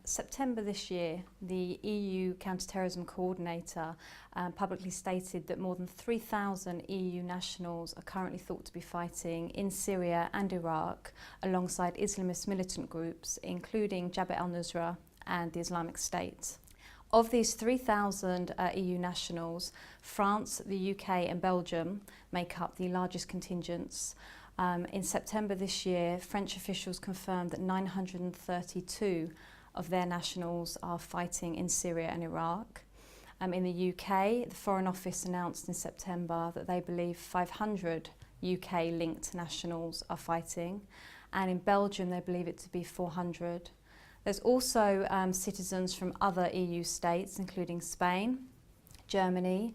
September this year, the EU counter-terrorism coordinator publicly stated that more than 3,000 EU nationals are currently thought to be fighting in Syria and Iraq alongside Islamist militant groups, including Jabhat al-Nusra and the Islamic State. Of these 3,000 EU nationals, France, the UK and Belgium make up the largest contingents. In September this year, French officials confirmed that 932 of their nationals are fighting in Syria and Iraq. In the UK, the Foreign Office announced in September that they believe 500 UK-linked nationals are fighting, and in Belgium they believe it to be 400. There's also citizens from other EU states, including Spain, Germany,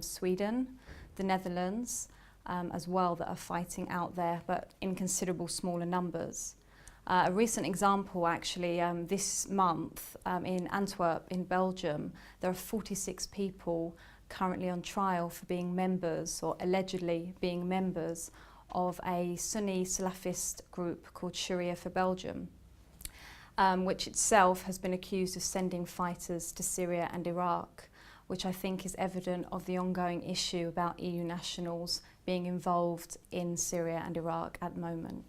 Sweden, the Netherlands, as well, that are fighting out there, but in considerable smaller numbers. A recent example, actually, this month in Antwerp, in Belgium, there are 46 people currently on trial for being members, or allegedly being members, of a Sunni Salafist group called Sharia for Belgium, which itself has been accused of sending fighters to Syria and Iraq, which I think is evident of the ongoing issue about EU nationals being involved in Syria and Iraq at the moment.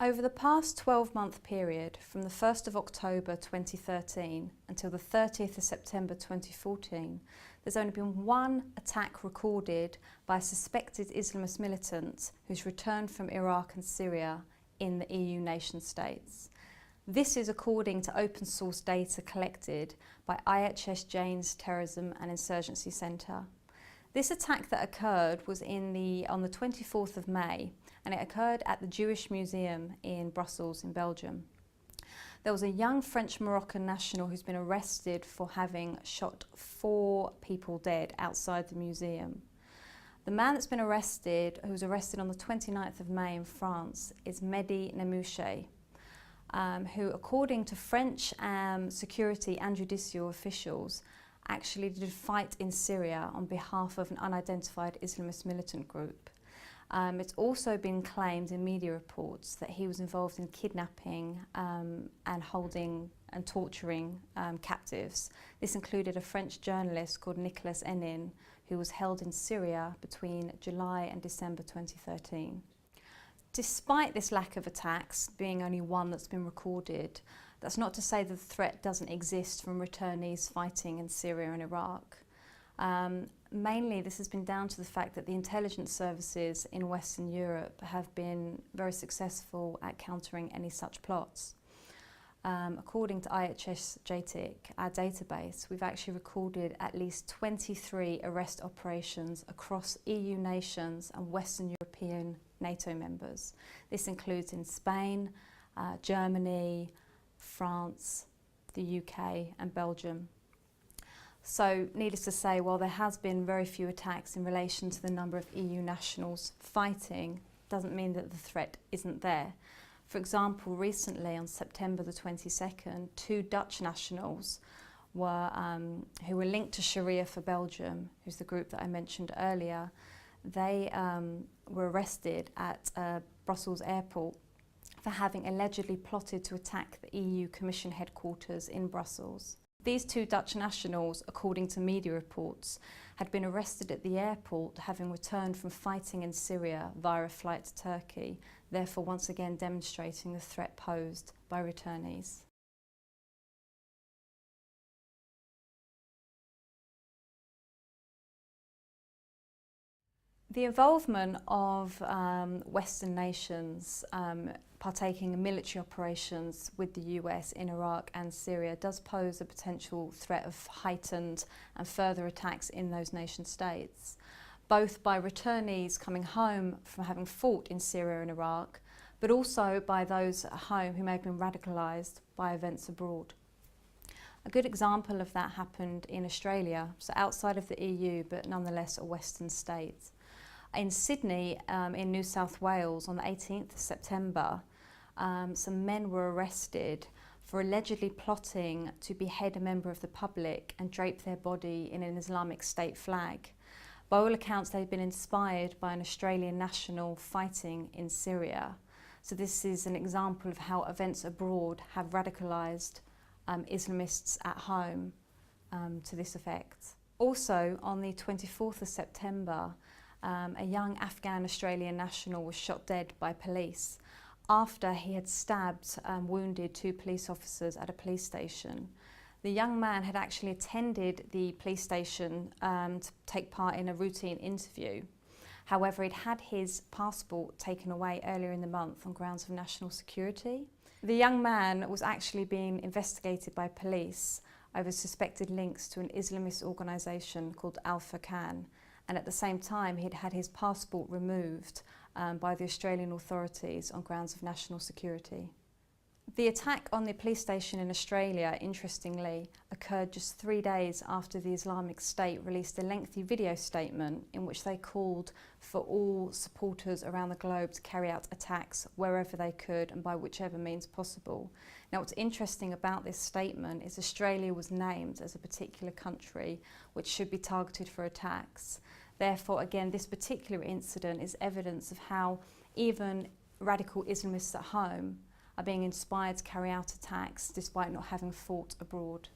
Over the past 12-month period, from the 1st of October 2013 until the 30th of September 2014, there's only been one attack recorded by a suspected Islamist militant who's returned from Iraq and Syria in the EU nation states. This is according to open source data collected by IHS Jane's Terrorism and Insurgency Centre. This attack that occurred was on the 24th of May, and it occurred at the Jewish Museum in Brussels in Belgium. There was a young French-Moroccan national who's been arrested for having shot 4 people dead outside the museum. The man that's been arrested, who was arrested on the 29th of May in France, is Mehdi Nemouche, who, according to French security and judicial officials, actually did fight in Syria on behalf of an unidentified Islamist militant group. It's also been claimed in media reports that he was involved in kidnapping and holding and torturing captives. This included a French journalist called Nicolas Henin, who was held in Syria between July and December 2013. Despite this lack of attacks, being only one that's been recorded, that's not to say that the threat doesn't exist from returnees fighting in Syria and Iraq. Mainly this has been down to the fact that the intelligence services in Western Europe have been very successful at countering any such plots. According to IHS JTIC, our database, we've actually recorded at least 23 arrest operations across EU nations and Western European NATO members. This includes in Spain, Germany, France, the UK and Belgium. So, needless to say, while there has been very few attacks in relation to the number of EU nationals fighting, doesn't mean that the threat isn't there. For example, recently on September the 22nd, 2 Dutch nationals who were linked to Sharia for Belgium, who's the group that I mentioned earlier. They were arrested at Brussels airport for having allegedly plotted to attack the EU Commission headquarters in Brussels. These 2 Dutch nationals, according to media reports, had been arrested at the airport having returned from fighting in Syria via a flight to Turkey, therefore once again demonstrating the threat posed by returnees. The involvement of Western nations partaking in military operations with the US in Iraq and Syria does pose a potential threat of heightened and further attacks in those nation states, both by returnees coming home from having fought in Syria and Iraq, but also by those at home who may have been radicalised by events abroad. A good example of that happened in Australia, so outside of the EU, but nonetheless a Western state. In Sydney, in New South Wales, on the 18th of September, some men were arrested for allegedly plotting to behead a member of the public and drape their body in an Islamic State flag. By all accounts, they'd been inspired by an Australian national fighting in Syria. So this is an example of how events abroad have radicalised Islamists at home to this effect. Also, on the 24th of September, a young Afghan-Australian national was shot dead by police after he had stabbed and wounded 2 police officers at a police station. The young man had actually attended the police station to take part in a routine interview. However, he'd had his passport taken away earlier in the month on grounds of national security. The young man was actually being investigated by police over suspected links to an Islamist organisation called Al-Furqan, and at the same time he'd had his passport removed by the Australian authorities on grounds of national security. The attack on the police station in Australia, interestingly, occurred just 3 days after the Islamic State released a lengthy video statement in which they called for all supporters around the globe to carry out attacks wherever they could and by whichever means possible. Now, what's interesting about this statement is Australia was named as a particular country which should be targeted for attacks. Therefore, again, this particular incident is evidence of how even radical Islamists at home are being inspired to carry out attacks despite not having fought abroad.